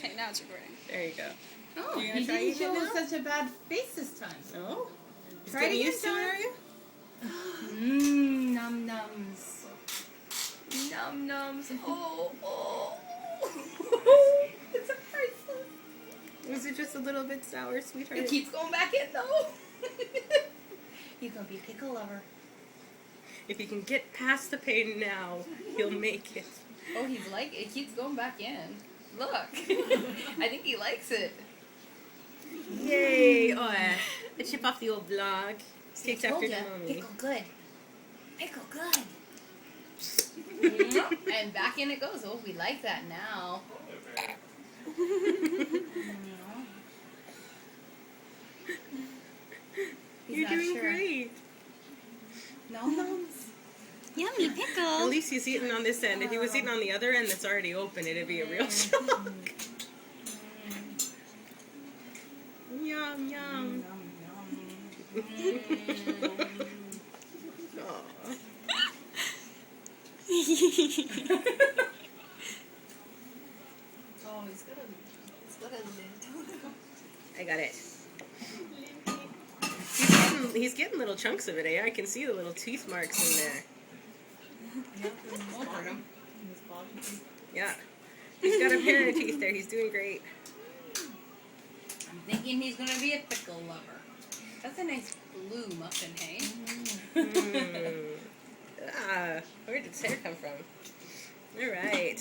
Okay, now it's recording. There you go. Oh, You he gonna try didn't eating it show now? such a bad face this time. No? Just Try it getting again, used to it, John. are you? Num nums. Num nums. Oh, oh. It's a priceless. Was it just a little bit sour, sweetheart? It keeps going back in though. He's gonna be a pickle lover. If he can get past the pain now, he'll make it. Oh, it keeps going back in. Look. I think he likes it. Yay! Oh, a chip off the old blog. Takes I told after ya, the mommy. pickle good. Pickle good. And back in it goes. Oh, we like that now. He's You're not doing sure. great. Num nums. Yummy At pickle. least he's eating on this end. If he was eating on the other end that's already open, it'd be a real shock. Yum, yum. Aw. Oh, he's got a lid. I got it. He's getting little chunks of it, eh? I can see the little teeth marks in there. Yeah. He's got a pair of teeth there. He's doing great. I'm thinking he's gonna be a pickle lover. That's a nice blue muffin, hey? Where did this hair come from? All right.